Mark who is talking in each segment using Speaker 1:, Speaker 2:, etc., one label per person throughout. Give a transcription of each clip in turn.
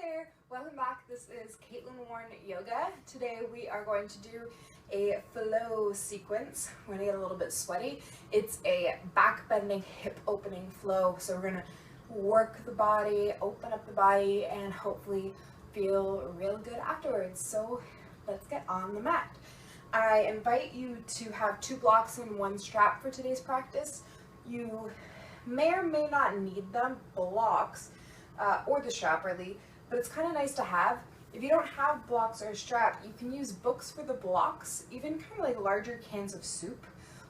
Speaker 1: there, welcome back. This is Kaitlyn Warne Yoga. Today we are going to do a flow sequence. We're gonna get a little bit sweaty. It's a back bending, hip opening flow. So we're gonna work the body, open up the body, and hopefully feel real good afterwards. So let's get on the mat. I invite you to have 2 blocks and 1 strap for today's practice. You may or may not need them, blocks, or the strap really, but it's kind of nice to have. If you don't have blocks or a strap, you can use books for the blocks, even kind of like larger cans of soup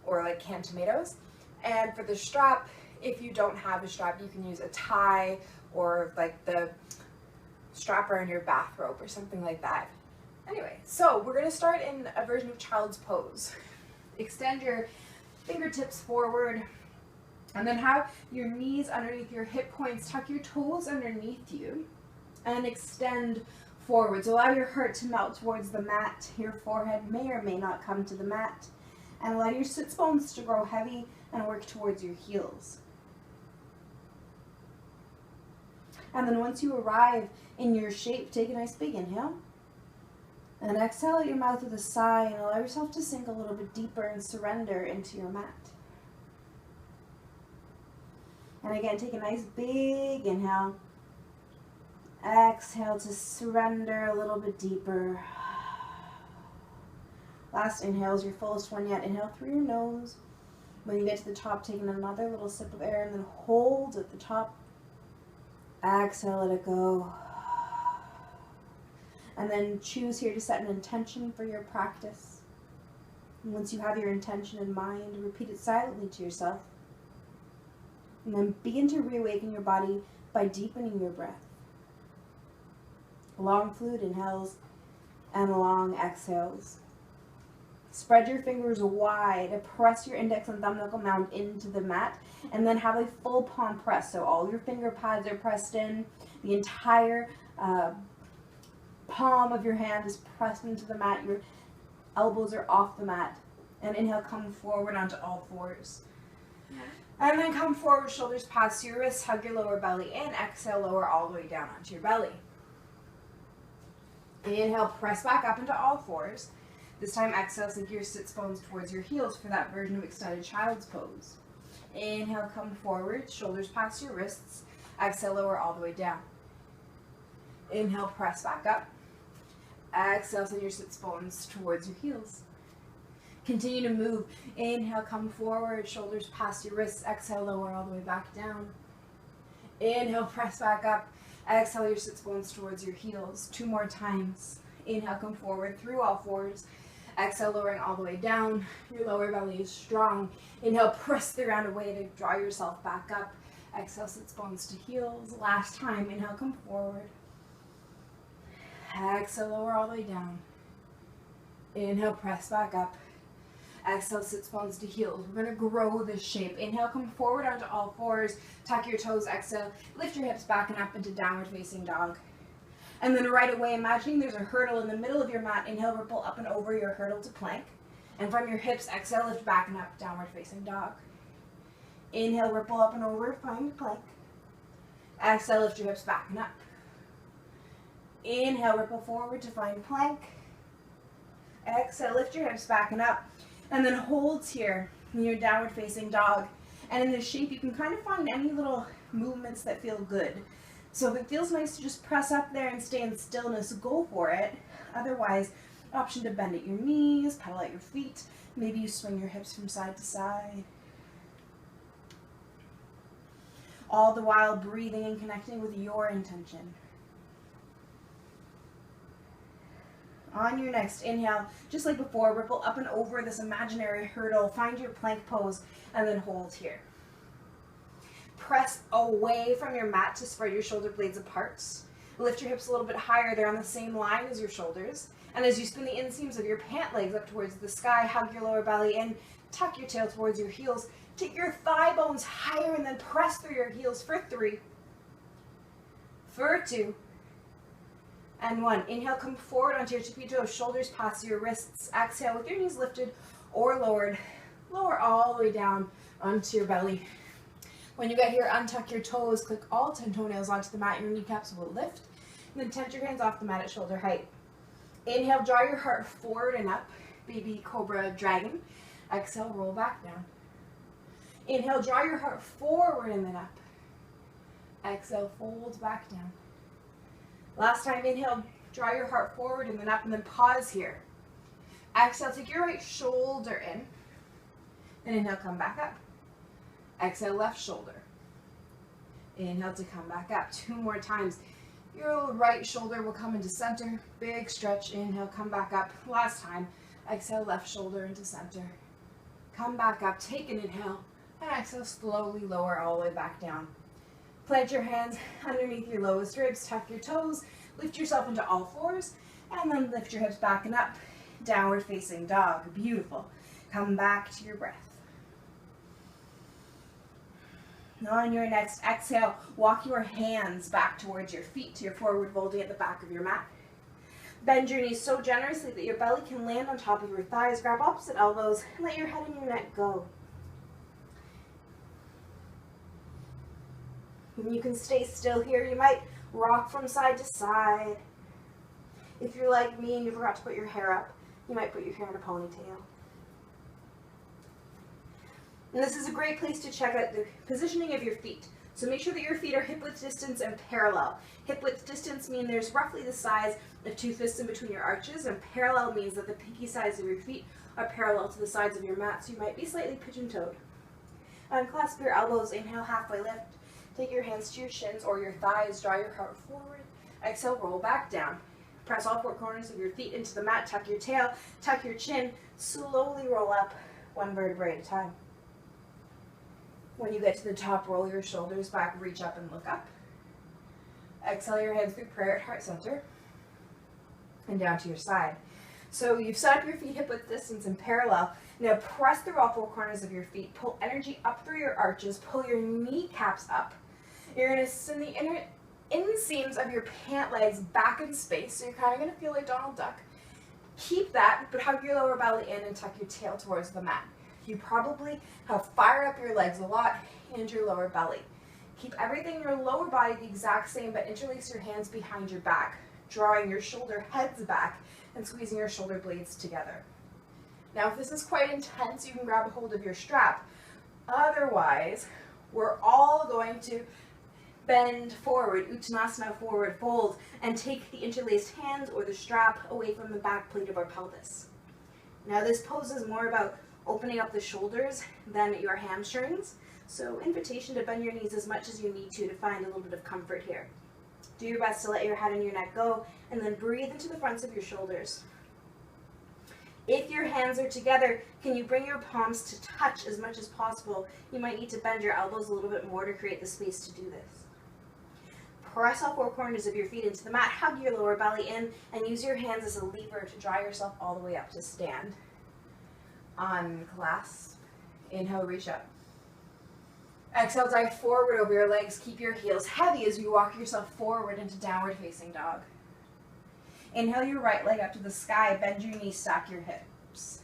Speaker 1: or like canned tomatoes. And for the strap, if you don't have a strap, you can use a tie or like the strap around your bathrobe or something like that. Anyway, so we're going to start in a version of child's pose. Extend your fingertips forward, and then have your knees underneath your hip points, tuck your toes underneath you, and extend forward. So allow your heart to melt towards the mat. Your forehead may or may not come to the mat. And allow your sits bones to grow heavy and work towards your heels. And then once you arrive in your shape, take a nice big inhale. And exhale out your mouth with a sigh, and allow yourself to sink a little bit deeper and surrender into your mat. And again, take a nice big inhale. Exhale to surrender a little bit deeper. Last inhale is your fullest one yet. Inhale through your nose. When you get to the top, take another little sip of air and then hold at the top. Exhale, let it go. And then choose here to set an intention for your practice. And once you have your intention in mind, repeat it silently to yourself. And then begin to reawaken your body by deepening your breath. Long fluid inhales and long exhales. Spread your fingers wide, press your index and thumb knuckle mound into the mat, and then have a full palm press. So all your finger pads are pressed in, the entire palm of your hand is pressed into the mat, your elbows are off the mat. And inhale, come forward onto all fours. And then come forward, shoulders past your wrists, hug your lower belly in. Exhale, lower all the way down onto your belly. Inhale, press back up into all fours. This time, exhale, sink your sits bones towards your heels for that version of extended child's pose. Inhale, come forward, shoulders past your wrists. Exhale, lower all the way down. Inhale, press back up. Exhale, send your sits bones towards your heels. Continue to move. Inhale, come forward, shoulders past your wrists. Exhale, lower all the way back down. Inhale, press back up. Exhale, your sits bones towards your heels. 2 more times. Inhale, come forward through all fours. Exhale, lowering all the way down. Your lower belly is strong. Inhale, press the ground away to draw yourself back up. Exhale, sits bones to heels. Last time. Inhale, come forward. Exhale, lower all the way down. Inhale, press back up. Exhale, sits bones to heels. We're going to grow this shape. Inhale, come forward onto all fours. Tuck your toes. Exhale, lift your hips back and up into downward facing dog. And then right away, imagining there's a hurdle in the middle of your mat. Inhale, ripple up and over your hurdle to plank. And from your hips, exhale, lift back and up, downward facing dog. Inhale, ripple up and over, find plank. Exhale, lift your hips back and up. Inhale, ripple forward to find plank. Exhale, lift your hips back and up. And then hold here in your downward facing dog. And in this shape, you can kind of find any little movements that feel good. So if it feels nice to just press up there and stay in stillness, go for it. Otherwise, option to bend at your knees, pedal at your feet. Maybe you swing your hips from side to side. All the while breathing and connecting with your intention. On your next inhale, just like before, ripple up and over this imaginary hurdle. Find your plank pose and then hold here. Press away from your mat to spread your shoulder blades apart. Lift your hips a little bit higher. They're on the same line as your shoulders. And as you spin the inseams of your pant legs up towards the sky, hug your lower belly in, tuck your tail towards your heels. Take your thigh bones higher and then press through your heels for 3, for 2, and 1. Inhale, come forward onto your tippy toes, shoulders past your wrists. Exhale, with your knees lifted or lowered, lower all the way down onto your belly. When you get here, untuck your toes, click all 10 toenails onto the mat. Your kneecaps will lift. And then tent your hands off the mat at shoulder height. Inhale, draw your heart forward and up, baby cobra dragon. Exhale, roll back down. Inhale, draw your heart forward and then up. Exhale, fold back down. Last time, inhale, draw your heart forward and then up, and then pause here. Exhale, take your right shoulder in. And inhale, come back up. Exhale, left shoulder. Inhale to come back up. 2 more times. Your right shoulder will come into center. Big stretch. Inhale, come back up. Last time. Exhale, left shoulder into center. Come back up. Take an inhale. And exhale, slowly lower all the way back down. Plant your hands underneath your lowest ribs. Tuck your toes. Lift yourself into all fours. And then lift your hips back and up. Downward facing dog. Beautiful. Come back to your breath. On your next exhale, walk your hands back towards your feet to your forward folding at the back of your mat. Bend your knees so generously that your belly can land on top of your thighs. Grab opposite elbows and let your head and your neck go. And you can stay still here. You might rock from side to side. If you're like me and you forgot to put your hair up, you might put your hair in a ponytail. And this is a great place to check out the positioning of your feet. So make sure that your feet are hip width distance and parallel. Hip width distance means there's roughly the size of 2 fists in between your arches, and parallel means that the pinky sides of your feet are parallel to the sides of your mat, so you might be slightly pigeon-toed. Unclasp your elbows, inhale, halfway lift. Take your hands to your shins or your thighs, draw your heart forward. Exhale, roll back down. Press all 4 corners of your feet into the mat, tuck your tail, tuck your chin, slowly roll up 1 vertebrae at a time. When you get to the top, roll your shoulders back, reach up and look up. Exhale your hands through prayer at heart center and down to your side. So you've set up your feet hip width distance and parallel. Now press through all 4 corners of your feet. Pull energy up through your arches. Pull your kneecaps up. You're going to send the inseams of your pant legs back in space. So you're kind of going to feel like Donald Duck. Keep that, but hug your lower belly in and tuck your tail towards the mat. You probably have fired up your legs a lot and your lower belly. Keep everything in your lower body the exact same, but interlace your hands behind your back, drawing your shoulder heads back and squeezing your shoulder blades together. Now, if this is quite intense, you can grab a hold of your strap. Otherwise, we're all going to bend forward, Uttanasana, forward fold, and take the interlaced hands or the strap away from the back plate of our pelvis. Now, this pose is more about opening up the shoulders than your hamstrings. So invitation to bend your knees as much as you need to find a little bit of comfort here. Do your best to let your head and your neck go, and then breathe into the fronts of your shoulders. If your hands are together, can you bring your palms to touch as much as possible? You might need to bend your elbows a little bit more to create the space to do this. Press all 4 corners of your feet into the mat, hug your lower belly in, and use your hands as a lever to draw yourself all the way up to stand. Unclasp. Inhale, reach up. Exhale, dive forward over your legs. Keep your heels heavy as you walk yourself forward into downward facing dog. Inhale your right leg up to the sky. Bend your knees, stack your hips.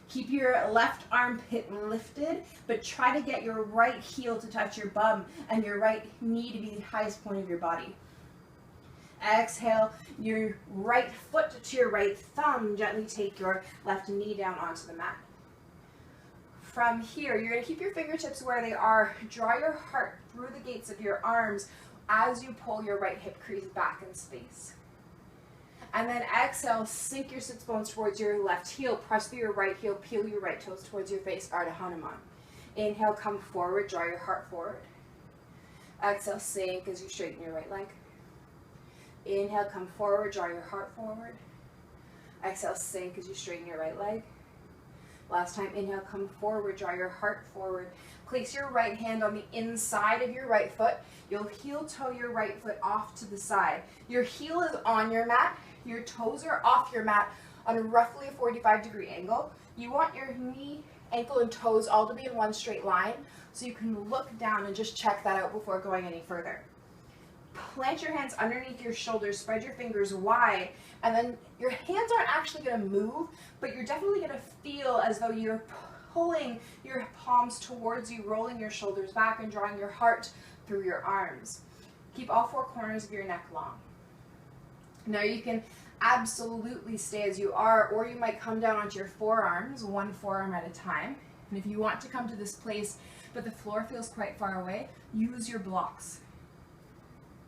Speaker 1: Keep your left armpit lifted, but try to get your right heel to touch your bum and your right knee to be the highest point of your body. Exhale your right foot to your right thumb. Gently take your left knee down onto the mat. From here, you're going to keep your fingertips where they are. Draw your heart through the gates of your arms as you pull your right hip crease back in space. And then exhale, sink your sits bones towards your left heel. Press through your right heel, peel your right toes towards your face, Ardha Hanuman. Inhale, come forward, draw your heart forward. Exhale, sink as you straighten your right leg. Inhale, come forward, draw your heart forward. Exhale, sink as you straighten your right leg. Last time, inhale, come forward, draw your heart forward. Place your right hand on the inside of your right foot. You'll heel toe your right foot off to the side. Your heel is on your mat. Your toes are off your mat on roughly a 45-degree angle. You want your knee, ankle, and toes all to be in one straight line, so you can look down and just check that out before going any further. Plant your hands underneath your shoulders, spread your fingers wide, and then your hands aren't actually going to move, but you're definitely going to feel as though you're pulling your palms towards you, rolling your shoulders back and drawing your heart through your arms. Keep all four corners of your neck long. Now you can absolutely stay as you are, or you might come down onto your forearms, one forearm at a time. And if you want to come to this place, but the floor feels quite far away, use your blocks.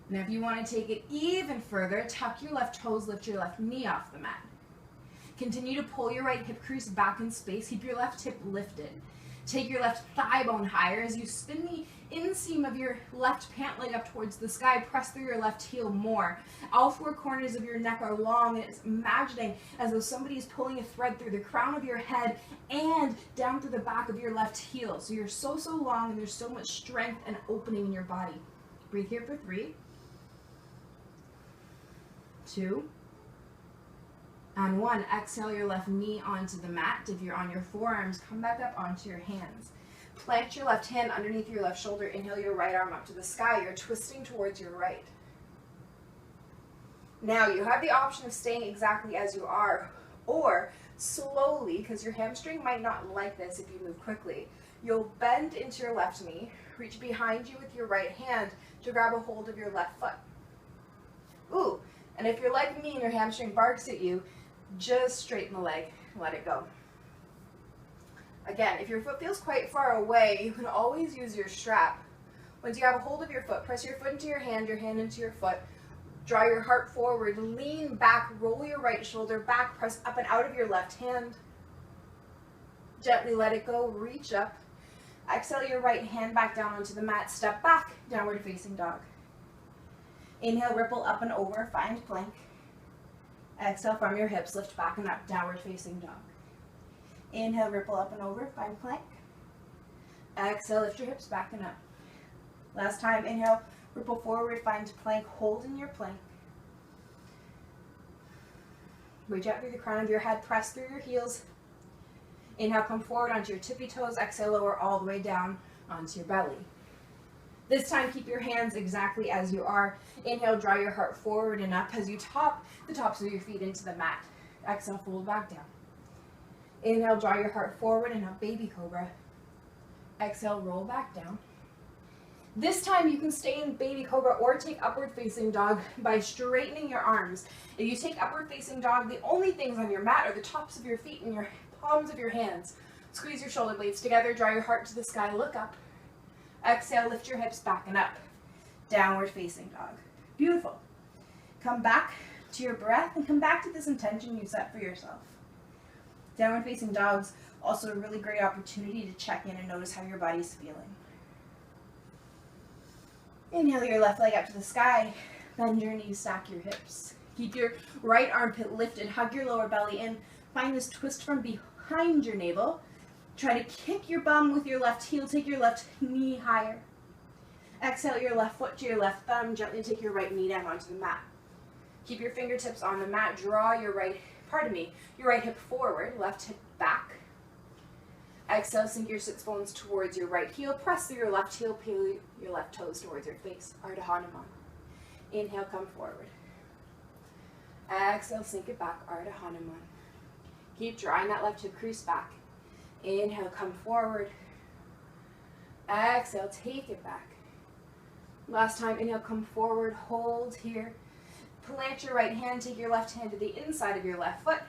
Speaker 1: Now if you want to take it even further, tuck your left toes, lift your left knee off the mat. Continue to pull your right hip crease back in space, keep your left hip lifted. Take your left thigh bone higher as you spin the inseam of your left pant leg up towards the sky. Press through your left heel more. All four corners of your neck are long, and it's imagining as though somebody is pulling a thread through the crown of your head and down through the back of your left heel. So you're so long, and there's so much strength and opening in your body. Breathe here for 3, 2, and 1. Exhale your left knee onto the mat. If you're on your forearms, come back up onto your hands. Plant your left hand underneath your left shoulder. Inhale your right arm up to the sky. You're twisting towards your right. Now you have the option of staying exactly as you are, or slowly, because your hamstring might not like this if you move quickly, you'll bend into your left knee, reach behind you with your right hand to grab a hold of your left foot. Ooh, and if you're like me and your hamstring barks at you, just straighten the leg, let it go. Again, if your foot feels quite far away, you can always use your strap. Once you have a hold of your foot, press your foot into your hand into your foot, draw your heart forward, lean back, roll your right shoulder back, press up and out of your left hand. Gently let it go, reach up. Exhale your right hand back down onto the mat, step back, downward facing dog. Inhale, ripple up and over, find plank. Exhale from your hips, lift back and up, downward facing dog. Inhale, ripple up and over, find plank. Exhale, lift your hips back and up. Last time, inhale, ripple forward, find plank, hold in your plank. Reach out through the crown of your head, press through your heels. Inhale, come forward onto your tippy toes. Exhale, lower all the way down onto your belly. This time, keep your hands exactly as you are. Inhale, draw your heart forward and up as you top the tops of your feet into the mat. Exhale, fold back down. Inhale, draw your heart forward and up, baby cobra. Exhale, roll back down. This time you can stay in baby cobra or take upward facing dog by straightening your arms. If you take upward facing dog, the only things on your mat are the tops of your feet and your palms of your hands. Squeeze your shoulder blades together, draw your heart to the sky, look up. Exhale, lift your hips back and up. Downward facing dog. Beautiful. Come back to your breath and come back to this intention you set for yourself. Downward facing dog's also a really great opportunity to check in and notice how your body's feeling. Inhale your left leg up to the sky. Bend your knees, stack your hips. Keep your right armpit lifted, hug your lower belly in. Find this twist from behind your navel. Try to kick your bum with your left heel, take your left knee higher. Exhale your left foot to your left thumb, gently take your right knee down onto the mat. Keep your fingertips on the mat, draw your right hip forward, left hip back. Exhale, sink your sits bones towards your right heel, press through your left heel, peel your left toes towards your face, Ardha Chandrasana. Inhale, come forward. Exhale, sink it back, Ardha Chandrasana. Keep drawing that left hip crease back. Inhale, come forward. Exhale, take it back. Last time, inhale, come forward, hold here. Plant your right hand, take your left hand to the inside of your left foot,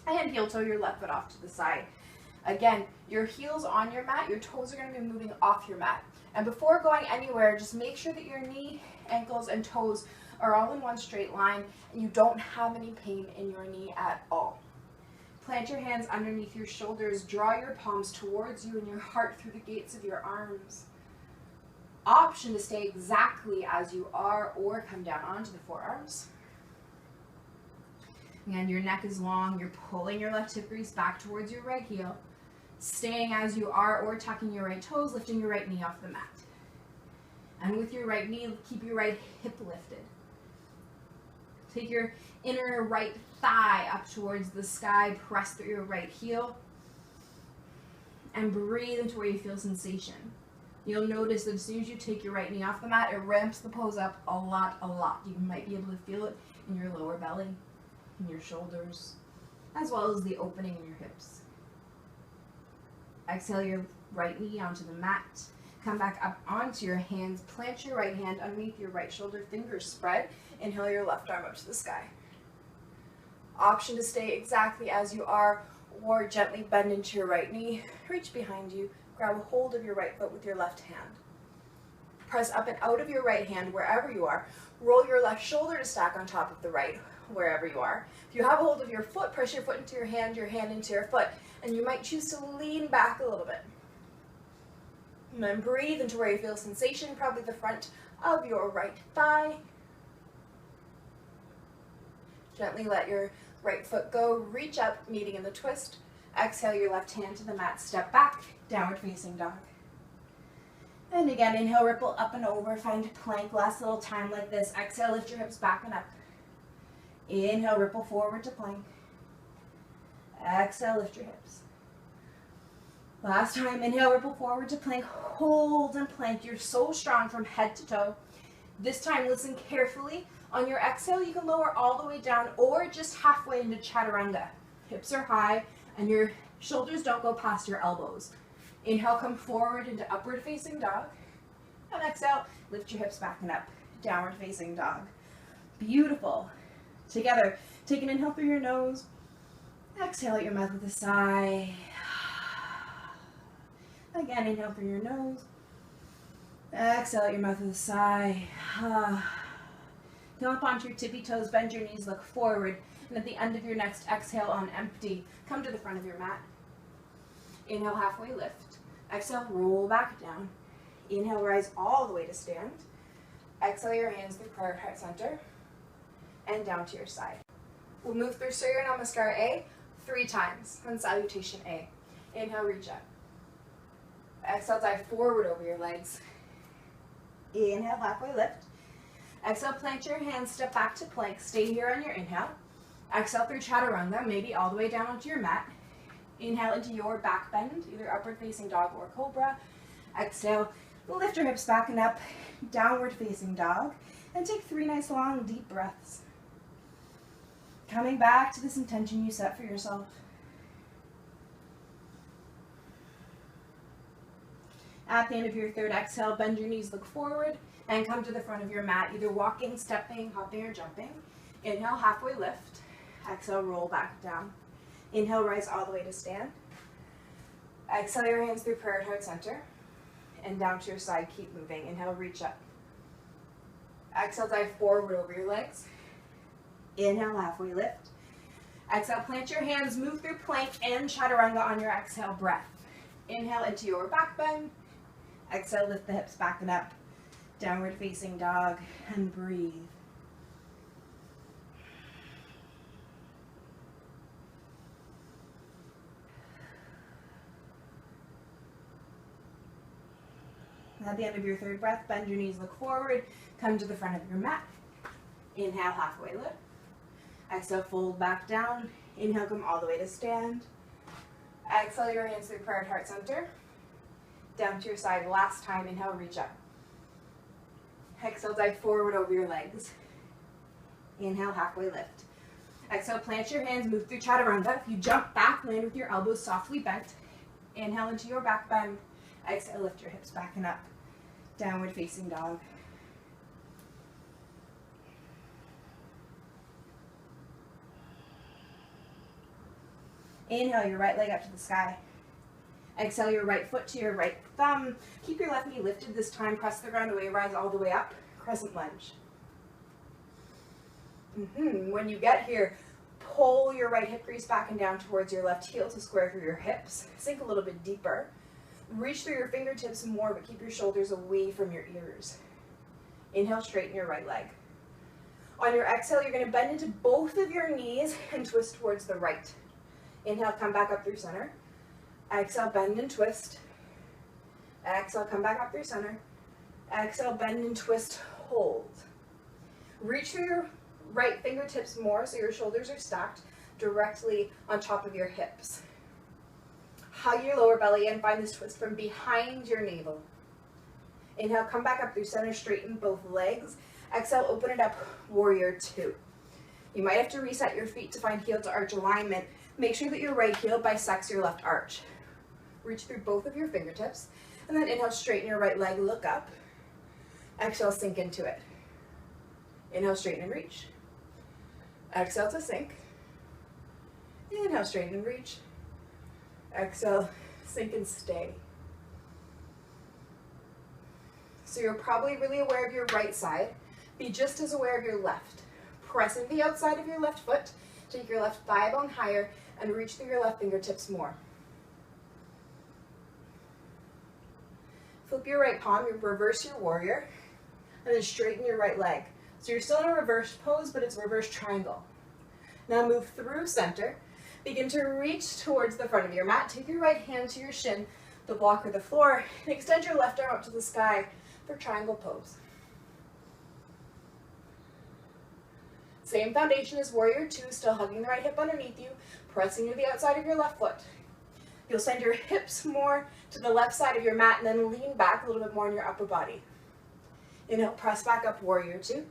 Speaker 1: and heel toe your left foot off to the side. Again, your heel's on your mat, your toes are going to be moving off your mat. And before going anywhere, just make sure that your knee, ankles, and toes are all in one straight line, and you don't have any pain in your knee at all. Plant your hands underneath your shoulders, draw your palms towards you and your heart through the gates of your arms. Option to stay exactly as you are or come down onto the forearms. And your neck is long, you're pulling your left hip crease back towards your right heel, staying as you are or tucking your right toes, lifting your right knee off the mat. And with your right knee, keep your right hip lifted. Take your inner right thigh up towards the sky, press through your right heel, and breathe into where you feel sensation. You'll notice that as soon as you take your right knee off the mat, it ramps the pose up a lot. You might be able to feel it in your lower belly, in your shoulders, as well as the opening in your hips. Exhale your right knee onto the mat. Come back up onto your hands. Plant your right hand underneath your right shoulder, fingers spread. Inhale your left arm up to the sky. Option to stay exactly as you are, or gently bend into your right knee, reach behind you, grab a hold of your right foot with your left hand. Press up and out of your right hand wherever you are. Roll your left shoulder to stack on top of the right, wherever you are. If you have a hold of your foot, press your foot into your hand into your foot, and you might choose to lean back a little bit. And then breathe into where you feel sensation, probably the front of your right thigh. Gently let your right foot go, reach up, meeting in the twist. Exhale your left hand to the mat, step back, downward facing dog. And again, inhale, ripple up and over, find plank, last little time like this. Exhale, lift your hips back and up. Inhale, ripple forward to plank. Exhale, lift your hips. Last time, inhale, ripple forward to plank, hold and plank. You're so strong from head to toe. This time, listen carefully. On your exhale, you can lower all the way down or just halfway into chaturanga. Hips are high and your shoulders don't go past your elbows. Inhale, come forward into upward facing dog. And exhale, lift your hips back and up, downward facing dog. Beautiful. Together, take an inhale through your nose. Exhale out your mouth with a sigh. Again, inhale through your nose. Exhale out your mouth with a sigh. Come up onto your tippy toes, bend your knees, look forward. And at the end of your next exhale on empty, come to the front of your mat. Inhale, halfway lift. Exhale, roll back down. Inhale, rise all the way to stand. Exhale your hands through prayer heart center and down to your side. We'll move through Surya Namaskar A 3 times, then Salutation A. Inhale, reach up. Exhale, dive forward over your legs. Inhale, halfway lift. Exhale, plant your hands, step back to plank. Stay here on your inhale. Exhale through chaturanga, maybe all the way down onto your mat. Inhale into your back bend, either upward facing dog or cobra. Exhale, lift your hips back and up, downward facing dog. And take 3 nice long deep breaths. Coming back to this intention you set for yourself. At the end of your 3rd exhale, bend your knees, look forward, and come to the front of your mat, either walking, stepping, hopping, or jumping. Inhale, halfway lift. Exhale, roll back down. Inhale, rise all the way to stand. Exhale your hands through prayer heart center and down to your side. Keep moving. Inhale, reach up. Exhale, dive forward over your legs. Inhale, halfway lift. Exhale, plant your hands, move through plank and chaturanga on your exhale breath. Inhale into your back bend. Exhale, lift the hips back and up. Downward facing dog, and breathe. At the end of your 3rd breath, bend your knees, look forward, come to the front of your mat. Inhale, halfway lift. Exhale, fold back down. Inhale, come all the way to stand. Exhale your hands through prayer heart center. Down to your side. Last time, inhale, reach up. Exhale, dive forward over your legs. Inhale, halfway lift. Exhale, plant your hands, move through chaturanga. If you jump back, land with your elbows softly bent. Inhale into your back bend. Exhale, lift your hips back and up. Downward facing dog. Inhale your right leg up to the sky. Exhale your right foot to your right thumb. Keep your left knee lifted this time. Press the ground away, rise all the way up. Crescent lunge. When you get here, pull your right hip crease back and down towards your left heel to square through your hips. Sink a little bit deeper. Reach through your fingertips more, but keep your shoulders away from your ears. Inhale, straighten your right leg. On your exhale, you're going to bend into both of your knees and twist towards the right. Inhale, come back up through center. Exhale, bend and twist. Exhale, come back up through center. Exhale, bend and twist, hold. Reach through your right fingertips more so your shoulders are stacked directly on top of your hips. Hug your lower belly and find this twist from behind your navel. Inhale, come back up through center, straighten both legs. Exhale, open it up, warrior 2. You might have to reset your feet to find heel to arch alignment. Make sure that your right heel bisects your left arch. Reach through both of your fingertips. And then inhale, straighten your right leg, look up. Exhale, sink into it. Inhale, straighten and reach. Exhale to sink. Inhale, straighten and reach. Exhale, sink and stay. So you're probably really aware of your right side. Be just as aware of your left. Press into the outside of your left foot. Take your left thigh bone higher and reach through your left fingertips more. Flip your right palm, you reverse your warrior, and then straighten your right leg. So you're still in a reverse pose, but it's a reverse triangle. Now move through center. Begin to reach towards the front of your mat. Take your right hand to your shin, the block or the floor, and extend your left arm up to the sky for triangle pose. Same foundation as warrior two, still hugging the right hip underneath you, pressing to the outside of your left foot. You'll send your hips more to the left side of your mat and then lean back a little bit more in your upper body. Inhale, press back up, warrior two.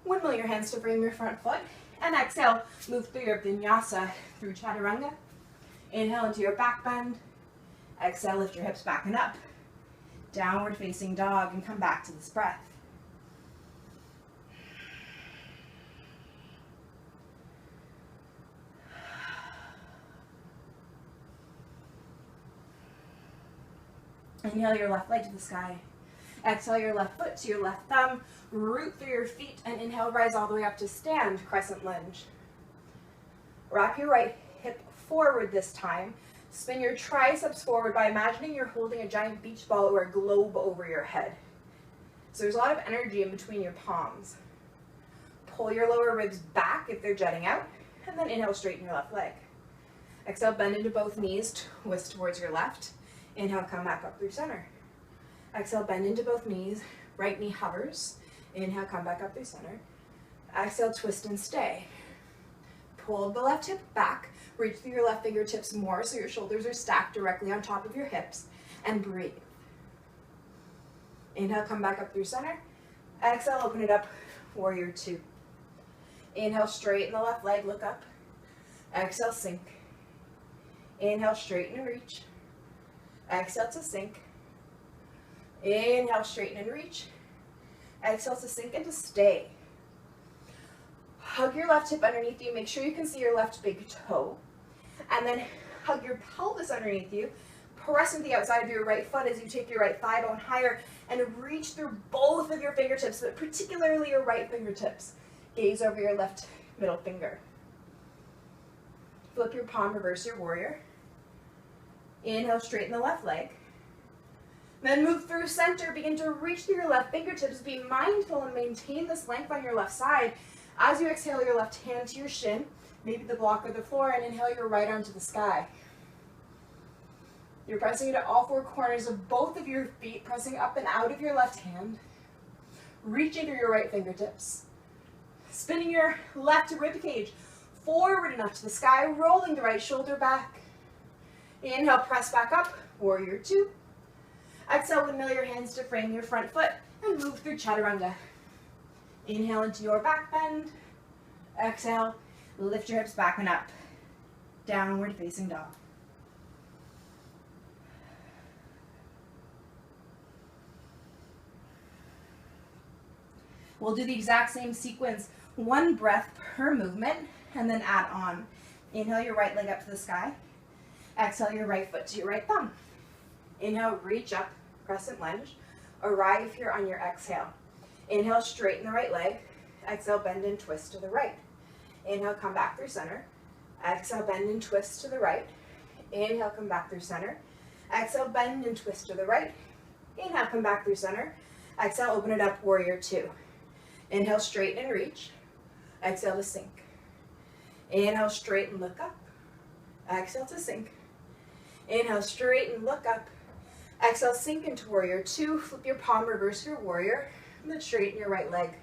Speaker 1: Windmill your hands to frame your front foot. And exhale, move through your vinyasa through chaturanga. Inhale into your back bend. Exhale, lift your hips back and up. Downward facing dog and come back to this breath. Inhale your left leg to the sky. Exhale your left foot to your left thumb. Root through your feet and inhale, rise all the way up to stand, crescent lunge. Wrap your right hip forward this time. Spin your triceps forward by imagining you're holding a giant beach ball or a globe over your head. So there's a lot of energy in between your palms. Pull your lower ribs back if they're jutting out, and then inhale, straighten your left leg. Exhale, bend into both knees, twist towards your left. Inhale, come back up through center. Exhale, bend into both knees, right knee hovers. Inhale, come back up through center. Exhale, twist and stay. Pull the left hip back, reach through your left fingertips more so your shoulders are stacked directly on top of your hips, and breathe. Inhale, come back up through center. Exhale, open it up, warrior two. Inhale, straighten the left leg, look up. Exhale, sink. Inhale, straighten and reach. Exhale to sink. Inhale, straighten and reach. Exhale to sink and to stay. Hug your left hip underneath you. Make sure you can see your left big toe. And then hug your pelvis underneath you. Press into the outside of your right foot as you take your right thigh bone higher and reach through both of your fingertips, but particularly your right fingertips. Gaze over your left middle finger. Flip your palm, reverse your warrior. Inhale, straighten the left leg. Then move through center, begin to reach through your left fingertips. Be mindful and maintain this length on your left side. As you exhale your left hand to your shin, maybe the block or the floor, and inhale your right arm to the sky. You're pressing into all four corners of both of your feet, pressing up and out of your left hand, reaching through your right fingertips. Spinning your left rib cage forward enough to the sky, rolling the right shoulder back. Inhale, press back up, warrior two. Exhale, windmill your hands to frame your front foot and move through chaturanga. Inhale into your back bend. Exhale, lift your hips back and up. Downward facing dog. We'll do the exact same sequence, one breath per movement, and then add on. Inhale your right leg up to the sky. Exhale your right foot to your right thumb. Inhale, reach up, crescent lunge. Arrive here on your exhale. Inhale, straighten the right leg. Exhale, bend and twist to the right. Inhale, come back through center. Exhale, bend and twist to the right. Inhale, come back through center. Exhale, bend and twist to the right. Inhale, come back through center. Exhale, open it up, warrior two. Inhale, straighten and reach. Exhale to sink. Inhale, straighten, look up. Exhale to sink. Inhale, straighten, look up. Exhale, sink into warrior two. Flip your palm, reverse your warrior. And then straighten your right leg.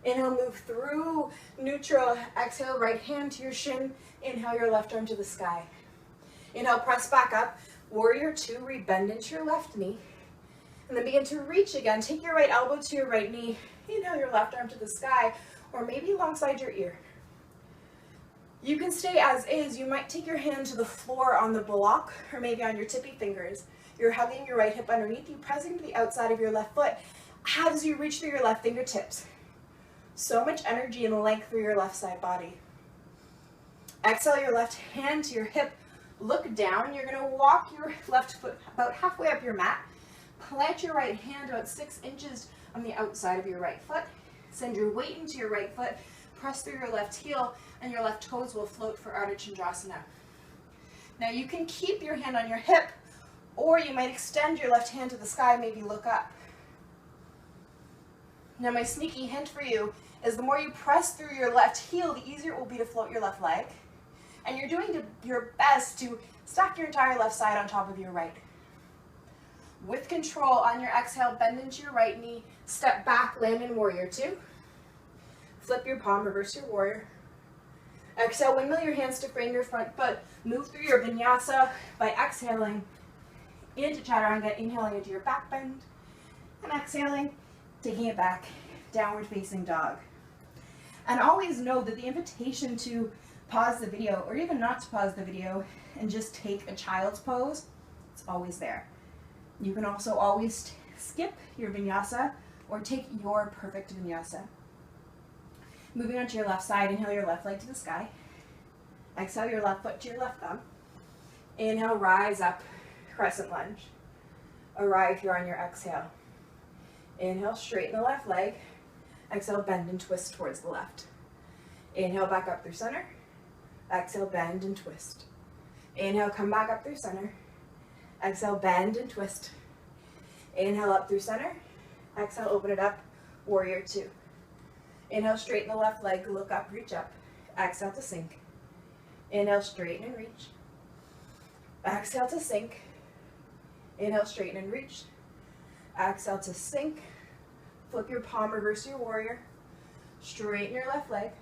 Speaker 1: Inhale, move through neutral. Exhale, right hand to your shin. Inhale, your left arm to the sky. Inhale, press back up. Warrior two, rebend into your left knee. And then begin to reach again. Take your right elbow to your right knee. Inhale, your left arm to the sky, or maybe alongside your ear. You can stay as is. You might take your hand to the floor on the block, or maybe on your tippy fingers. You're hugging your right hip underneath you, pressing to the outside of your left foot as you reach through your left fingertips. So much energy and length through your left side body. Exhale your left hand to your hip. Look down. You're going to walk your left foot about halfway up your mat. Plant your right hand about 6 inches on the outside of your right foot. Send your weight into your right foot. Press through your left heel, and your left toes will float for Ardha Chandrasana. Now you can keep your hand on your hip, or you might extend your left hand to the sky, maybe look up. Now my sneaky hint for you is the more you press through your left heel, the easier it will be to float your left leg. And you're doing your best to stack your entire left side on top of your right. With control, on your exhale, bend into your right knee, step back, land in warrior two. Flip your palm, reverse your warrior. Exhale, windmill your hands to frame your front foot. Move through your vinyasa by exhaling into chaturanga, inhaling into your back bend, and exhaling, taking it back, downward facing dog. And always know that the invitation to pause the video, or even not to pause the video, and just take a child's pose, it's always there. You can also always skip your vinyasa or take your perfect vinyasa. Moving on to your left side, inhale your left leg to the sky. Exhale your left foot to your left thumb. Inhale, rise up, crescent lunge. Arrive here on your exhale. Inhale, straighten the left leg. Exhale, bend and twist towards the left. Inhale, back up through center. Exhale, bend and twist. Inhale, come back up through center. Exhale, bend and twist. Inhale, up through center. Exhale, open it up, warrior two. Inhale, straighten the left leg, look up, reach up. Exhale to sink. Inhale, straighten and reach. Exhale to sink. Inhale, straighten and reach. Exhale to sink. Flip your palm, reverse your warrior. Straighten your left leg.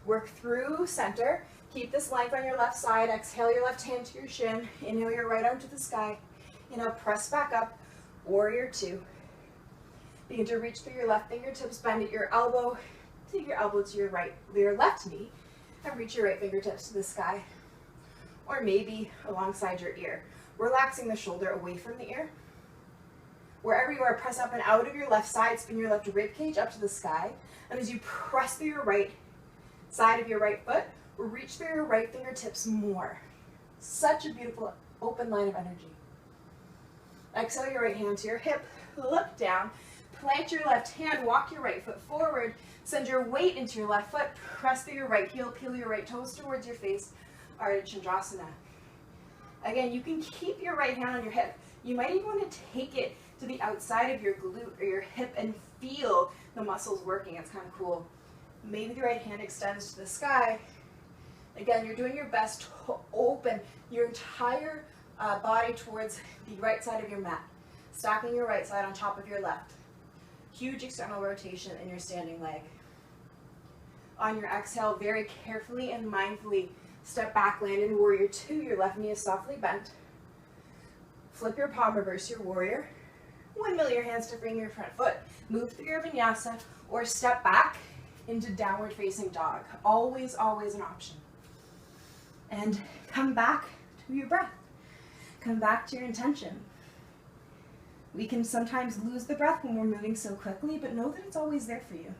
Speaker 1: Work through center. Keep this length on your left side. Exhale your left hand to your shin. Inhale your right arm to the sky. Inhale, press back up, warrior two. Begin to reach through your left fingertips, bend at your elbow. Take your elbow to your left knee, and reach your right fingertips to the sky. Or maybe alongside your ear. Relaxing the shoulder away from the ear. Wherever you are, press up and out of your left side, spin your left rib cage up to the sky. And as you press through your right side of your right foot, reach through your right fingertips more. Such a beautiful open line of energy. Exhale your right hand to your hip, look down, plant your left hand, walk your right foot forward, send your weight into your left foot, press through your right heel, peel your right toes towards your face, Ardha Chandrasana. Again, you can keep your right hand on your hip. You might even want to take it to the outside of your glute or your hip and feel the muscles working. It's kind of cool. Maybe the right hand extends to the sky. Again, you're doing your best to open your entire body towards the right side of your mat, stacking your right side on top of your left. Huge external rotation in your standing leg. On your exhale, very carefully and mindfully, step back, land in warrior two. Your left knee is softly bent. Flip your palm, reverse your warrior. Windmill your hands to frame your front foot. Move through your vinyasa or step back into downward facing dog. Always, always an option. And come back to your breath. Come back to your intention. We can sometimes lose the breath when we're moving so quickly, but know that it's always there for you.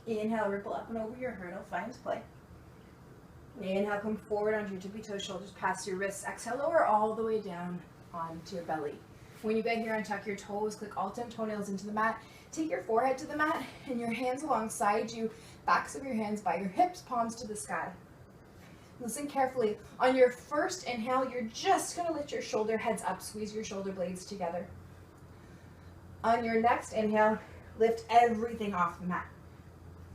Speaker 1: Inhale, ripple up and over your hurdle, find play. Inhale, come forward onto your tippy toes, shoulders past your wrists. Exhale, lower all the way down onto your belly. When you get here, untuck your toes, click all 10 toenails into the mat. Take your forehead to the mat and your hands alongside you, backs of your hands by your hips, palms to the sky. Listen carefully. On your first inhale, you're just going to lift your shoulder heads up, squeeze your shoulder blades together. On your next inhale, lift everything off the mat.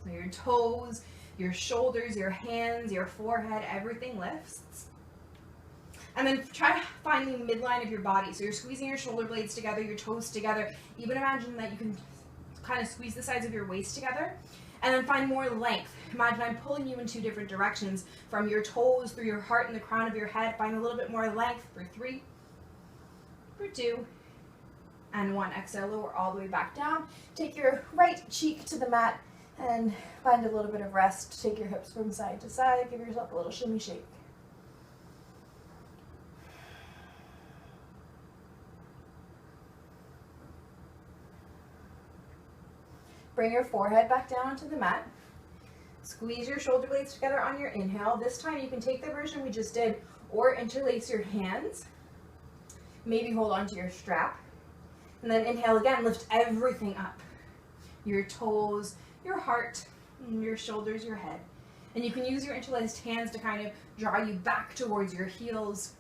Speaker 1: So your toes, your shoulders, your hands, your forehead, everything lifts. And then try to find the midline of your body. So you're squeezing your shoulder blades together, your toes together. Even imagine that you can kind of squeeze the sides of your waist together. And then find more length. Imagine I'm pulling you in two different directions, from your toes through your heart and the crown of your head. Find a little bit more length for 3, for 2, and 1. Exhale, lower all the way back down. Take your right cheek to the mat and find a little bit of rest. Take your hips from side to side. Give yourself a little shimmy shake. Bring your forehead back down onto the mat. Squeeze your shoulder blades together on your inhale. This time you can take the version we just did or interlace your hands. Maybe hold onto your strap. And then inhale again, lift everything up. Your toes, your heart, your shoulders, your head. And you can use your interlaced hands to kind of draw you back towards your heels.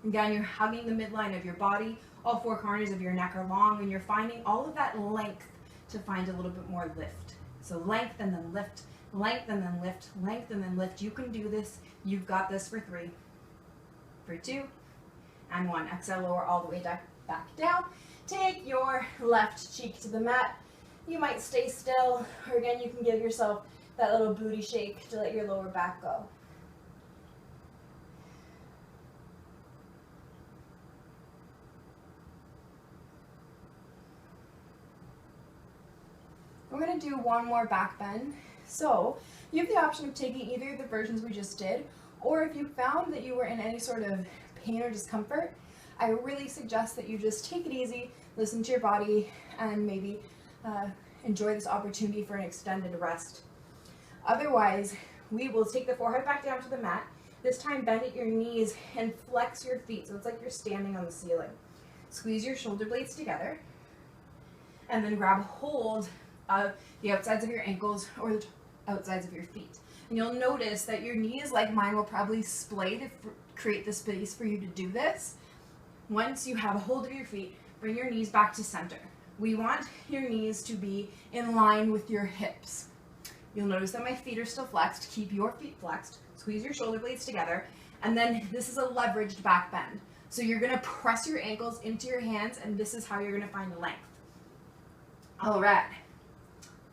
Speaker 1: Again, you're hugging the midline of your body. All 4 corners of your neck are long, and you're finding all of that length to find a little bit more lift. So length and then lift, length and then lift, length and then lift. You can do this. You've got this for 3, for 2, and 1. Exhale, lower all the way back down. Take your left cheek to the mat. You might stay still, or again, you can give yourself that little booty shake to let your lower back go. We're going to do one more back bend. So you have the option of taking either of the versions we just did, or if you found that you were in any sort of pain or discomfort, I really suggest that you just take it easy, listen to your body, and maybe enjoy this opportunity for an extended rest. Otherwise, we will take the forehead back down to the mat. This time bend at your knees and flex your feet so it's like you're standing on the ceiling. Squeeze your shoulder blades together, and then grab hold of the outsides of your ankles or the outsides of your feet. And you'll notice that your knees, like mine, will probably splay to create the space for you to do this. Once you have a hold of your feet, bring your knees back to center. We want your knees to be in line with your hips. You'll notice that my feet are still flexed. Keep your feet flexed. Squeeze your shoulder blades together. And then this is a leveraged back bend. So you're going to press your ankles into your hands, and this is how you're going to find length. All right.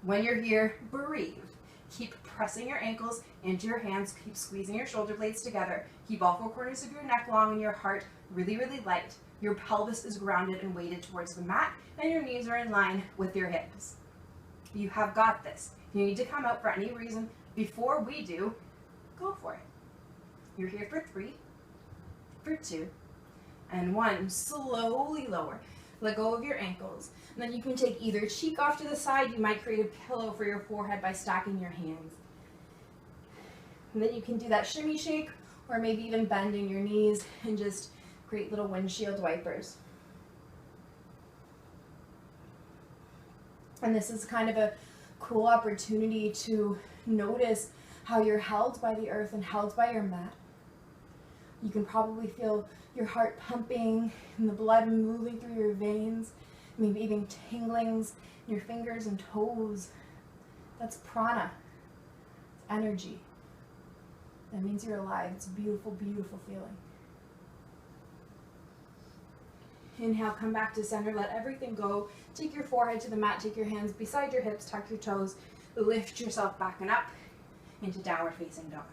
Speaker 1: When you're here, breathe. Keep pressing your ankles into your hands. Keep squeezing your shoulder blades together. Keep all 4 corners of your neck long and your heart really, really light. Your pelvis is grounded and weighted towards the mat, and your knees are in line with your hips. You have got this. If you need to come out for any reason before we do, go for it. You're here for 3, for 2, and 1. Slowly lower. Let go of your ankles. And then you can take either cheek off to the side. You might create a pillow for your forehead by stacking your hands. And then you can do that shimmy shake, or maybe even bending your knees and just create little windshield wipers. And this is kind of a cool opportunity to notice how you're held by the earth and held by your mat. You can probably feel your heart pumping and the blood moving through your veins, maybe even tinglings in your fingers and toes. That's prana. It's energy. That means you're alive. It's a beautiful, beautiful feeling. Inhale, come back to center, let everything go. Take your forehead to the mat, take your hands beside your hips, tuck your toes, lift yourself back and up into downward facing dog.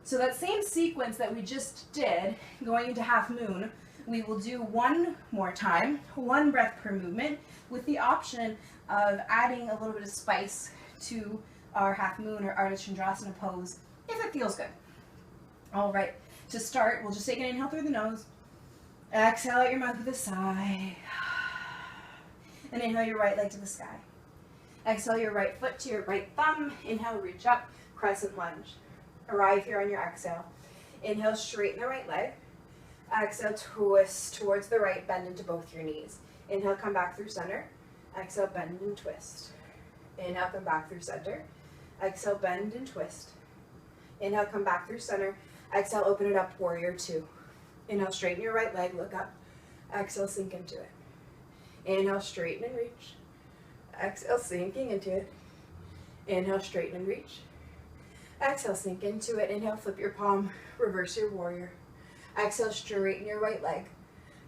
Speaker 1: So that same sequence that we just did, going into half moon, we will do one more time, 1 breath per movement, with the option of adding a little bit of spice to our half moon or Ardha Chandrasana pose, if it feels good. All right, to start, we'll just take an inhale through the nose. Exhale out your mouth with a sigh. And inhale your right leg to the sky. Exhale your right foot to your right thumb. Inhale, reach up, crescent lunge. Arrive here on your exhale. Inhale, straighten the right leg. Exhale, twist towards the right, bend into both your knees. Inhale, come back through center. Exhale, bend and twist. Inhale, come back through center. Exhale, bend and twist. Inhale, come back through center. Exhale, open it up, warrior 2. Inhale, straighten your right leg, look up. Exhale, sink into it. Inhale, straighten and reach. Exhale, sinking into it. Inhale, straighten and reach. Exhale, sink into it. Inhale, flip your palm, reverse your warrior. Exhale, straighten your right leg.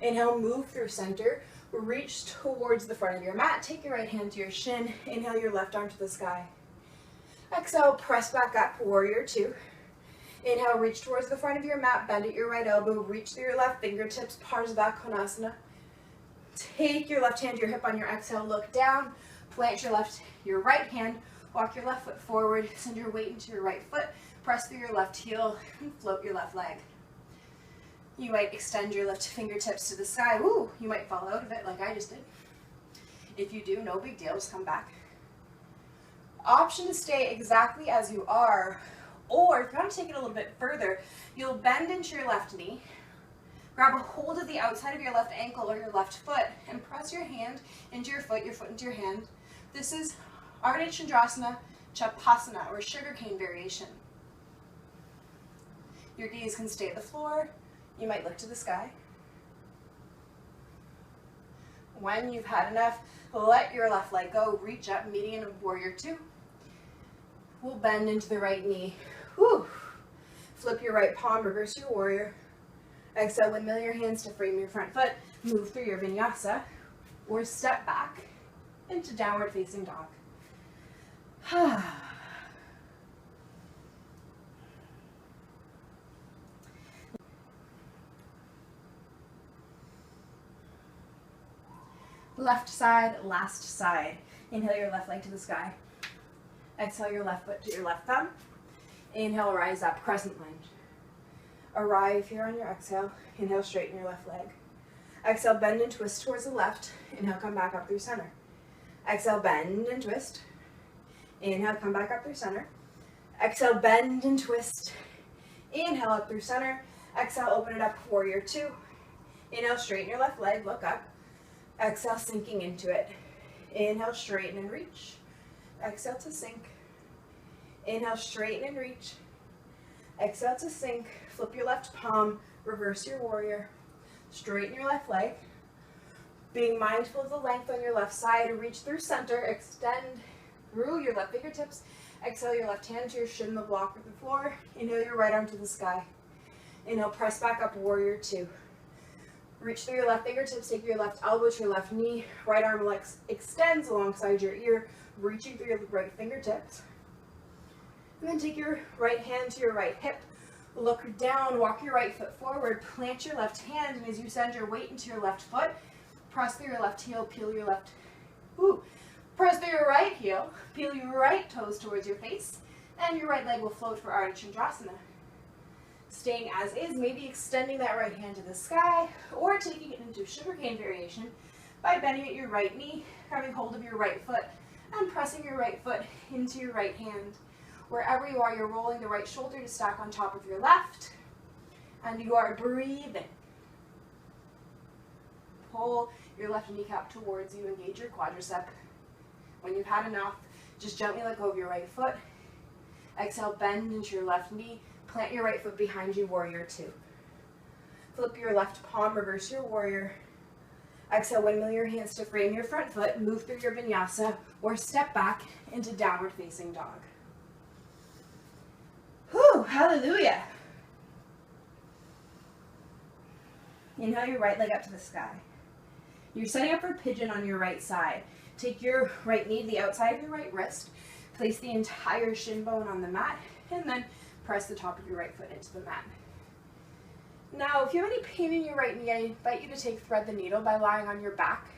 Speaker 1: Inhale, move through center. Reach towards the front of your mat. Take your right hand to your shin. Inhale, your left arm to the sky. Exhale, press back up, warrior 2. Inhale, reach towards the front of your mat, bend at your right elbow, reach through your left fingertips, Parsva Konasana. Take your left hand to your hip on your exhale, look down, plant your right hand, walk your left foot forward, send your weight into your right foot, press through your left heel, and float your left leg. You might extend your left fingertips to the sky. Ooh, you might fall out of it like I just did. If you do, no big deal, just come back. Option to stay exactly as you are, or if you want to take it a little bit further, you'll bend into your left knee, grab a hold of the outside of your left ankle or your left foot, and press your hand into your foot into your hand. This is Ardha Chandrasana Chapasana, or sugarcane variation. Your gaze can stay at the floor. You might look to the sky. When you've had enough, let your left leg go. Reach up, meeting in warrior two. We'll bend into the right knee. Whew. Flip your right palm, reverse your warrior. Exhale, windmill your hands to frame your front foot. Move through your vinyasa, or step back into downward facing dog. Left side, last side. Inhale your left leg to the sky. Exhale your left foot to your left thumb. Inhale, rise up, crescent lunge. Arrive here on your exhale. Inhale, straighten your left leg. Exhale, bend and twist towards the left. Inhale, come back up through center. Exhale, bend and twist. Inhale, come back up through center. Exhale, bend and twist. Inhale, up through center. Exhale, open it up, warrior two. Inhale, straighten your left leg, look up. Exhale, sinking into it. Inhale, straighten and reach. Exhale to sink. Inhale, straighten and reach. Exhale to sink. Flip your left palm, reverse your warrior. Straighten your left leg. Being mindful of the length on your left side, reach through center, extend through your left fingertips. Exhale your left hand to your shin, the block of the floor. Inhale your right arm to the sky. Inhale, press back up, warrior two. Reach through your left fingertips, take your left elbow to your left knee. Right arm extends alongside your ear, reaching through your right fingertips. And then take your right hand to your right hip. Look down, walk your right foot forward, plant your left hand, and as you send your weight into your left foot, press through your left heel, press through your right heel, peel your right toes towards your face, and your right leg will float for Ardha Chandrasana. Staying as is, maybe extending that right hand to the sky, or taking it into sugarcane variation by bending at your right knee, grabbing hold of your right foot, and pressing your right foot into your right hand. Wherever you are, you're rolling the right shoulder to stack on top of your left, and you are breathing. Pull your left kneecap towards you, engage your quadricep. When you've had enough, just gently let go of your right foot. Exhale, bend into your left knee. Plant your right foot behind you, warrior two. Flip your left palm, reverse your warrior. Exhale, windmill your hands to frame your front foot. Move through your vinyasa, or step back into downward facing dog. Whew, hallelujah. Inhale your right leg up to the sky. You're setting up for pigeon on your right side. Take your right knee to the outside of your right wrist. Place the entire shin bone on the mat, and then press the top of your right foot into the mat. Now, if you have any pain in your right knee, I invite you to thread the needle by lying on your back.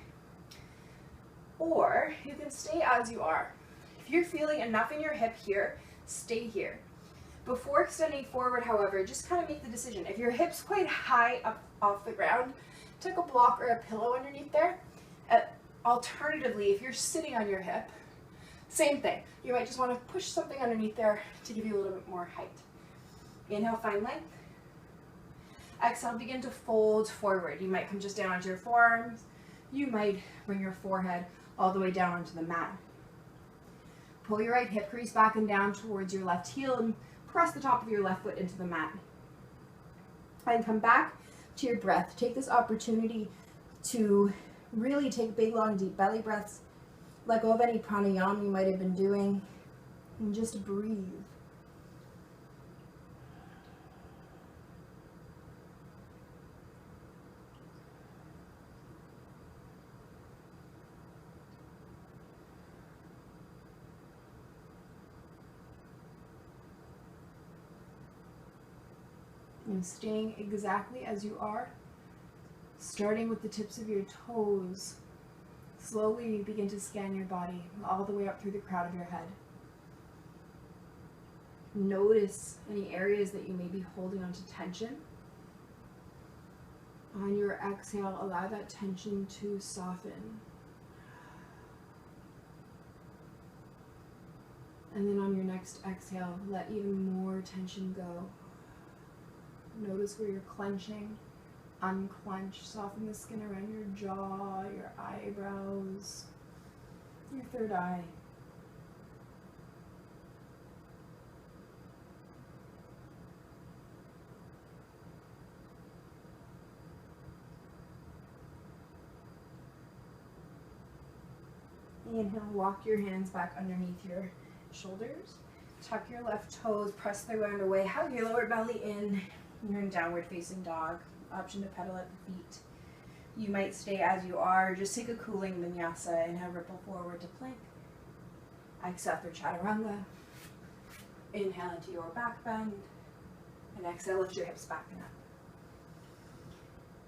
Speaker 1: Or you can stay as you are. If you're feeling enough in your hip here, stay here. Before extending forward, however, just kind of make the decision. If your hip's quite high up off the ground, take a block or a pillow underneath there. Alternatively, if you're sitting on your hip, same thing. You might just want to push something underneath there to give you a little bit more height. Inhale, find length. Exhale, begin to fold forward. You might come just down onto your forearms. You might bring your forehead all the way down onto the mat. Pull your right hip crease back and down towards your left heel and press the top of your left foot into the mat. And come back to your breath. Take this opportunity to really take big, long, deep belly breaths. Let go of any pranayama you might have been doing, and just breathe. And staying exactly as you are. Starting with the tips of your toes, slowly begin to scan your body all the way up through the crown of your head. Notice any areas that you may be holding onto tension. On your exhale, allow that tension to soften. And then on your next exhale, let even more tension go. Notice where you're clenching. Unclench. Soften the skin around your jaw, your eyebrows, your third eye. Inhale, walk your hands back underneath your shoulders. Tuck your left toes, press the ground away, hug your lower belly in. You're in downward facing dog. Option to pedal at the feet. You might stay as you are. Just take a cooling vinyasa. Inhale, ripple forward to plank. Exhale through chaturanga. Inhale into your back bend. And exhale, lift your hips back and up.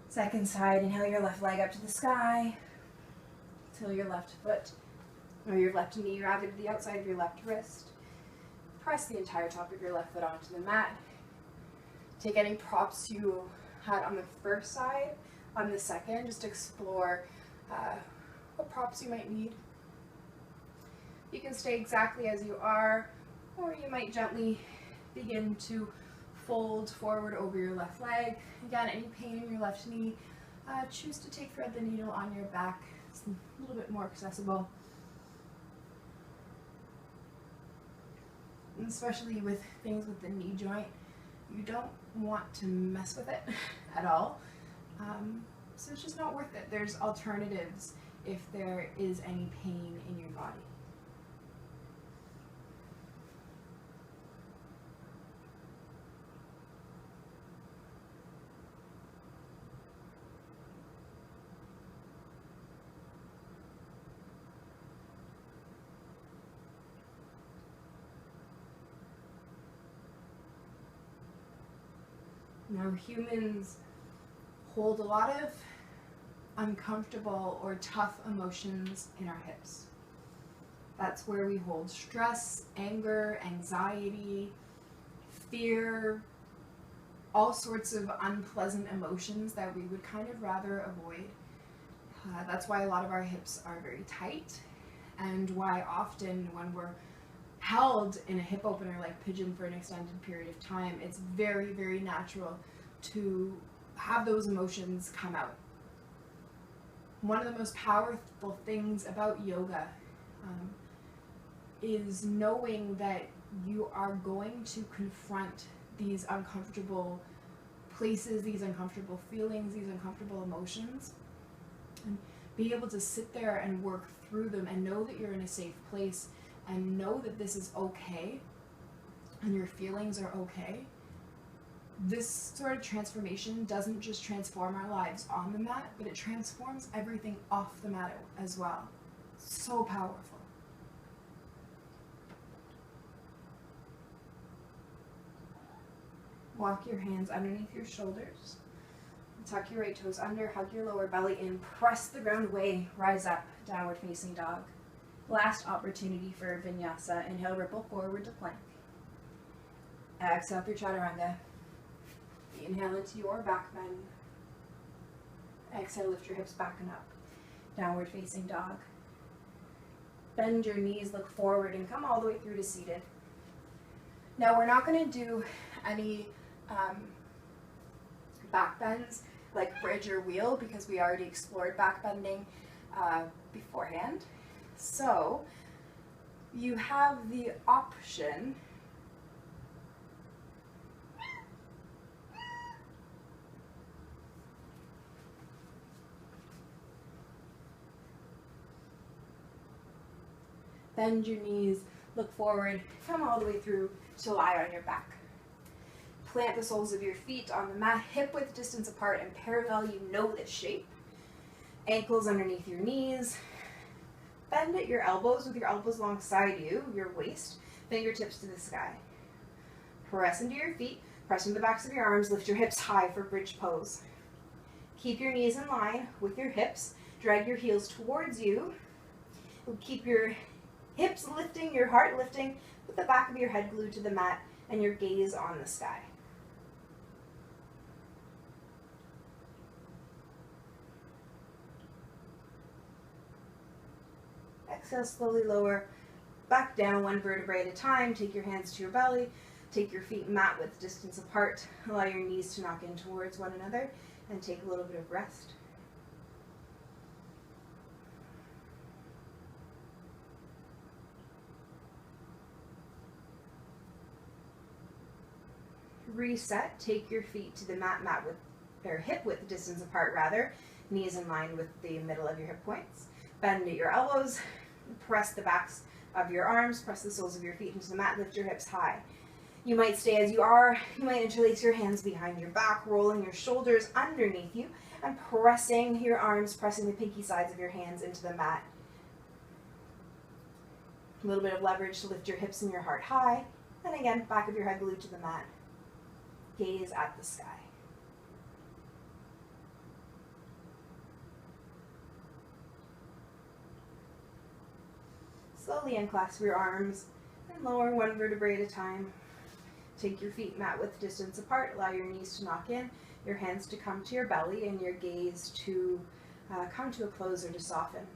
Speaker 1: Second side, inhale your left leg up to the sky. Till your left foot or your left knee rounded to the outside of your left wrist. Press the entire top of your left foot onto the mat. Take any props you had on the first side. On the second, just explore what props you might need. You can stay exactly as you are, or you might gently begin to fold forward over your left leg. Again, any pain in your left knee, choose to take thread the needle on your back. It's a little bit more accessible. And especially with things with the knee joint, you don't want to mess with it at all. So it's just not worth it. There's alternatives if there is any pain in your body. Now, humans hold a lot of uncomfortable or tough emotions in our hips. That's where we hold stress, anger, anxiety, fear, all sorts of unpleasant emotions that we would kind of rather avoid. That's why a lot of our hips are very tight, and why often when we're held in a hip opener like pigeon for an extended period of time, it's very, very natural to have those emotions come out. One of the most powerful things about yoga is knowing that you are going to confront these uncomfortable places, these uncomfortable feelings, these uncomfortable emotions, and be able to sit there and work through them and know that you're in a safe place and know that this is okay and your feelings are okay. This sort of transformation doesn't just transform our lives on the mat, but it transforms everything off the mat as well. So powerful. Walk your hands underneath your shoulders. Tuck your right toes under, hug your lower belly in, press the ground away, rise up, downward facing dog. Last opportunity for vinyasa. Inhale, ripple forward to plank. Exhale through chaturanga. Inhale into your back bend. Exhale, lift your hips back and up. Downward facing dog. Bend your knees, look forward, and come all the way through to seated. Now we're not going to do any back bends like bridge or wheel because we already explored back bending beforehand. So you have the option bend your knees, look forward, come all the way through to lie on your back. Plant the soles of your feet on the mat, hip width distance apart and parallel. You know this shape. Ankles underneath your knees. Bend at your elbows with your elbows alongside you, your waist, fingertips to the sky. Press into your feet, press into the backs of your arms, lift your hips high for bridge pose. Keep your knees in line with your hips. Drag your heels towards you. Keep your hips lifting, your heart lifting, with the back of your head glued to the mat and your gaze on the sky. Exhale, slowly lower back down one vertebrae at a time. Take your hands to your belly. Take your feet mat width distance apart. Allow your knees to knock in towards one another and take a little bit of rest. Reset. Take your feet to the mat width, or hip width distance apart rather. Knees in line with the middle of your hip points. Bend at your elbows. Press the backs of your arms. Press the soles of your feet into the mat. Lift your hips high. You might stay as you are. You might interlace your hands behind your back, rolling your shoulders underneath you, and pressing your arms, pressing the pinky sides of your hands into the mat. A little bit of leverage to lift your hips and your heart high. And again, back of your head glued to the mat. Gaze at the sky. Slowly unclasp your arms and lower one vertebrae at a time. Take your feet mat width distance apart. Allow your knees to knock in, your hands to come to your belly, and your gaze to come to a close or to soften.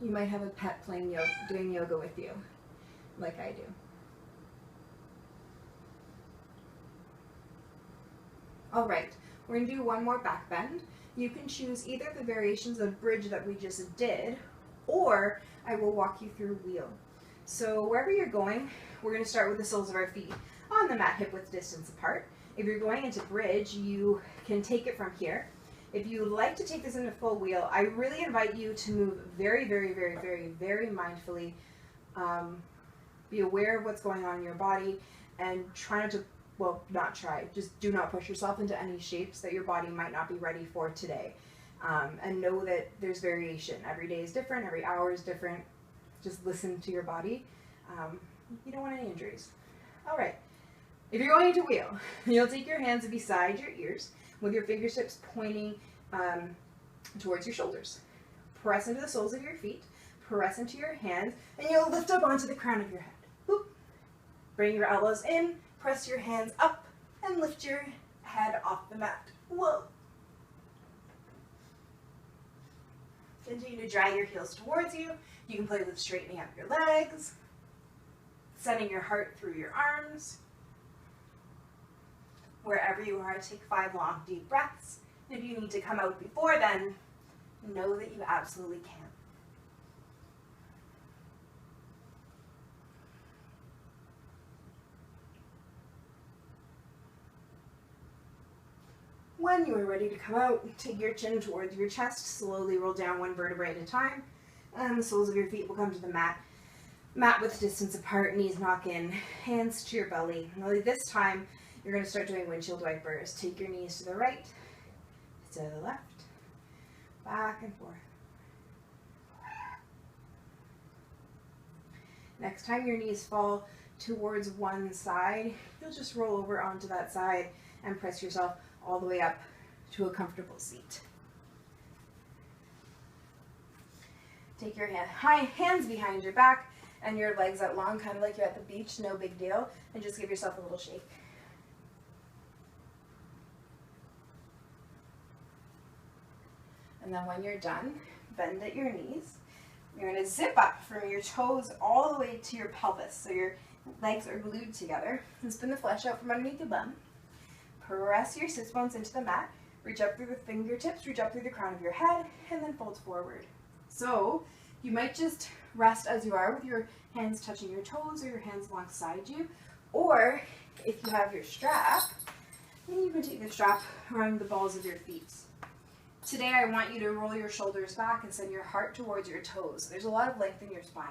Speaker 1: You might have a pet doing yoga with you, like I do. All right, we're going to do one more back bend. You can choose either the variations of bridge that we just did, or I will walk you through wheel. So wherever you're going, we're going to start with the soles of our feet on the mat, hip width distance apart. If you're going into bridge, you can take it from here. If you would like to take this into full wheel, I really invite you to move very, very, very, very, very mindfully. Be aware of what's going on in your body and try not to, well, not try, just do not push yourself into any shapes that your body might not be ready for today. And know that there's variation. Every day is different, every hour is different. Just listen to your body. You don't want any injuries. All right. If you're going into wheel, you'll take your hands beside your ears with your fingertips pointing towards your shoulders. Press into the soles of your feet, press into your hands, and you'll lift up onto the crown of your head. Whoop. Bring your elbows in, press your hands up, and lift your head off the mat. Whoa. Continue to drag your heels towards you. You can play with straightening up your legs, sending your heart through your arms. Wherever you are, take 5 long, deep breaths. If you need to come out before then, know that you absolutely can. When you are ready to come out, take your chin towards your chest, slowly roll down one vertebrae at a time, and the soles of your feet will come to the mat. Mat width distance apart, knees knock in, hands to your belly. Only this time, you're going to start doing windshield wipers. Take your knees to the right, to the left, back and forth. Next time your knees fall towards one side, you'll just roll over onto that side and press yourself all the way up to a comfortable seat. Take your hands behind your back and your legs out long, kind of like you're at the beach, no big deal, and just give yourself a little shake. And then when you're done, bend at your knees. You're going to zip up from your toes all the way to your pelvis, so your legs are glued together, and spin the flesh out from underneath your bum. Press your sits bones into the mat, reach up through the fingertips, reach up through the crown of your head, and then fold forward. So you might just rest as you are with your hands touching your toes or your hands alongside you, or if you have your strap, then you can take the strap around the balls of your feet. Today I want you to roll your shoulders back and send your heart towards your toes. There's a lot of length in your spine.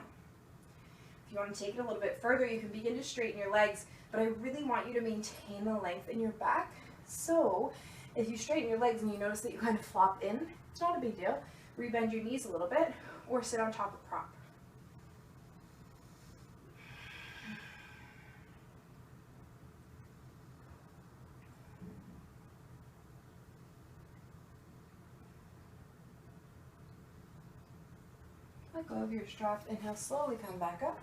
Speaker 1: If you want to take it a little bit further, you can begin to straighten your legs, but I really want you to maintain the length in your back. So if you straighten your legs and you notice that you kind of flop in, it's not a big deal. Rebend your knees a little bit or sit on top of prop. Let go of your straps. Inhale, slowly come back up.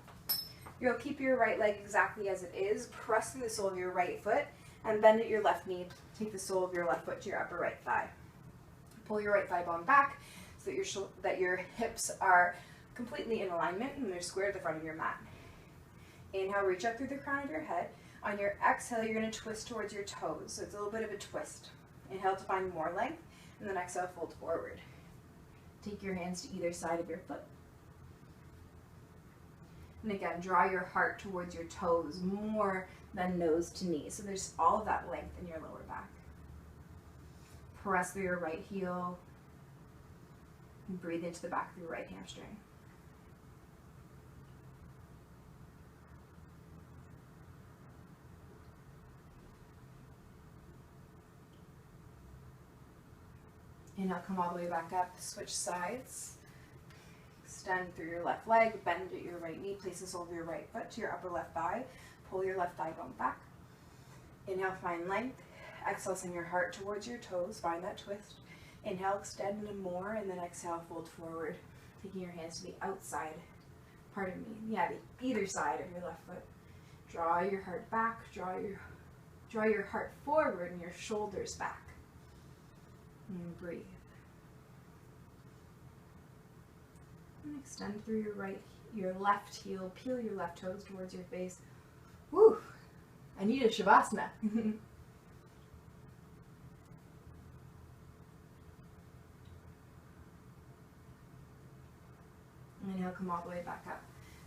Speaker 1: You'll keep your right leg exactly as it is. Press through the sole of your right foot and bend at your left knee. Take the sole of your left foot to your upper right thigh. Pull your right thigh bone back so that your hips are completely in alignment and they're square at the front of your mat. Inhale, reach up through the crown of your head. On your exhale, you're going to twist towards your toes. So it's a little bit of a twist. Inhale to find more length, and then exhale, fold forward. Take your hands to either side of your foot. And again, draw your heart towards your toes more than nose to knee. So there's all of that length in your lower back. Press through your right heel. And breathe into the back of your right hamstring. Inhale, come all the way back up, switch sides. Extend through your left leg, bend at your right knee, place the sole of your right foot to your upper left thigh. Pull your left thigh bone back. Inhale, find length. Exhale, send your heart towards your toes, find that twist. Inhale, extend into more, and then exhale, fold forward. Taking your hands to the outside, either side of your left foot. Draw your heart back, draw your heart forward and your shoulders back. And breathe. And extend through your left heel, peel your left toes towards your face. Woo! I need a Shavasana. Inhale, come all the way back up.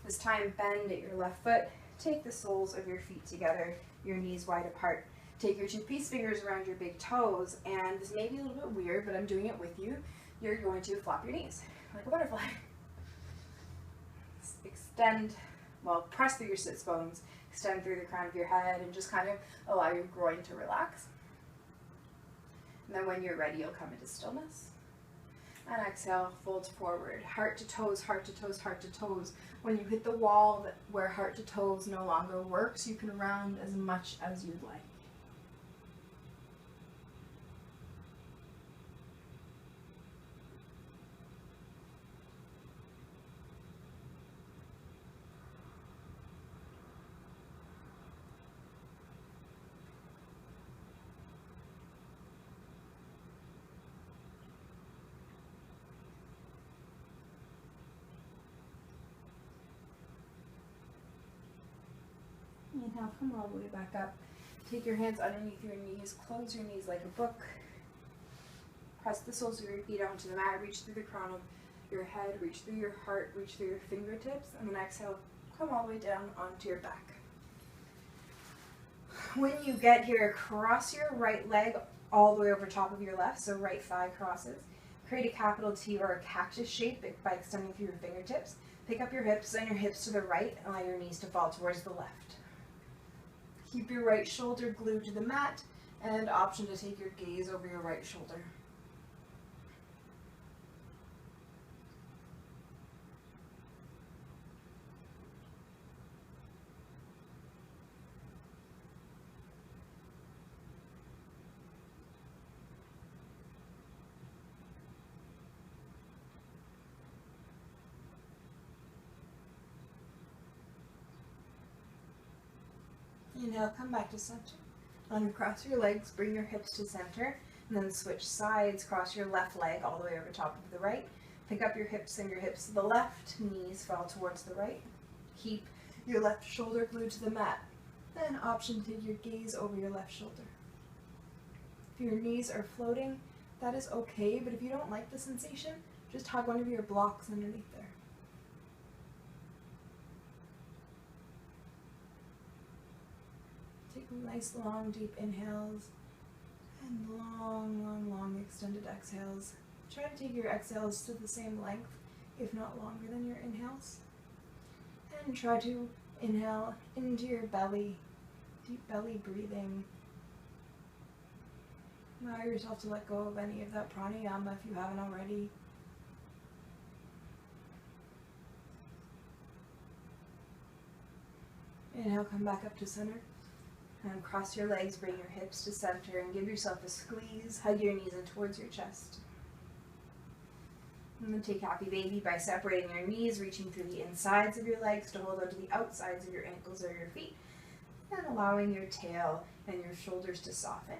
Speaker 1: This time, bend at your left foot. Take the soles of your feet together, your knees wide apart. Take your two peace fingers around your big toes, and this may be a little bit weird, but I'm doing it with you. You're going to flop your knees like a butterfly. Extend, press through your sits bones, extend through the crown of your head, and just kind of allow your groin to relax. And then when you're ready, you'll come into stillness. And exhale, fold forward, heart to toes, heart to toes, heart to toes. When you hit the wall where heart to toes no longer works, you can round as much as you'd like. Inhale, come all the way back up. Take your hands underneath your knees, close your knees like a book. Press the soles of your feet onto the mat, reach through the crown of your head, reach through your heart, reach through your fingertips, and then exhale, come all the way down onto your back. When you get here, cross your right leg all the way over top of your left, so right thigh crosses. Create a capital T or a cactus shape by extending through your fingertips. Pick up your hips, send your hips to the right, and allow your knees to fall towards the left. Keep your right shoulder glued to the mat, and option to take your gaze over your right shoulder. Inhale, come back to center. Uncross your legs, bring your hips to center, and then switch sides. Cross your left leg all the way over top of the right. Pick up your hips and your hips to the left. Knees fall towards the right. Keep your left shoulder glued to the mat. Then option to take your gaze over your left shoulder. If your knees are floating, that is okay, but if you don't like the sensation, just hug one of your blocks underneath there. Take nice, long, deep inhales and long, extended exhales. Try to take your exhales to the same length, if not longer than your inhales. And try to inhale into your belly, deep belly breathing. Allow yourself to let go of any of that pranayama if you haven't already. Inhale, come back up to center. And cross your legs, bring your hips to center, and give yourself a squeeze. Hug your knees in towards your chest. And then take happy baby by separating your knees, reaching through the insides of your legs to hold on to the outsides of your ankles or your feet, and allowing your tail and your shoulders to soften.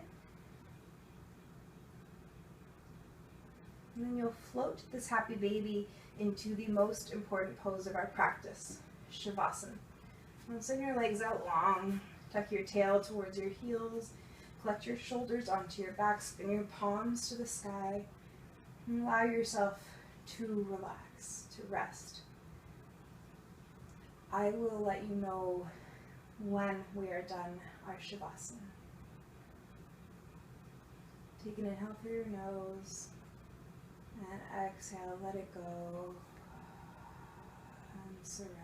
Speaker 1: And then you'll float this happy baby into the most important pose of our practice, Shavasana. And send your legs out long, tuck your tail towards your heels, collect your shoulders onto your back, spin your palms to the sky, and allow yourself to relax, to rest. I will let you know when we are done our Shavasana. Take an inhale through your nose, and exhale, let it go, and surrender.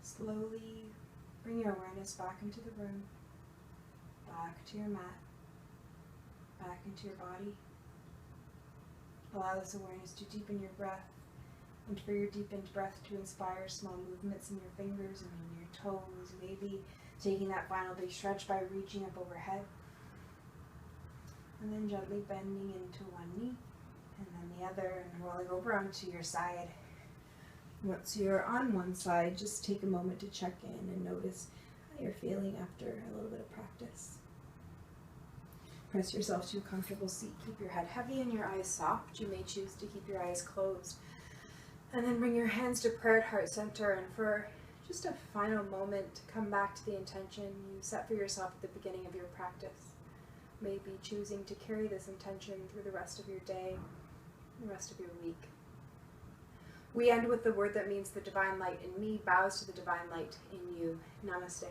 Speaker 1: Slowly bring your awareness back into the room, back to your mat, back into your body. Allow this awareness to deepen your breath, and for your deepened breath to inspire small movements in your fingers and in your toes, maybe taking that final big stretch by reaching up overhead, and then gently bending into one knee and then the other, and rolling over onto your side. Once you're on one side, just take a moment to check in and notice how you're feeling after a little bit of practice. Press yourself to a comfortable seat. Keep your head heavy and your eyes soft. You may choose to keep your eyes closed. And then bring your hands to prayer at heart center. And for just a final moment to come back to the intention you set for yourself at the beginning of your practice. Maybe choosing to carry this intention through the rest of your day, the rest of your week. We end with the word that means the divine light in me bows to the divine light in you. Namaste.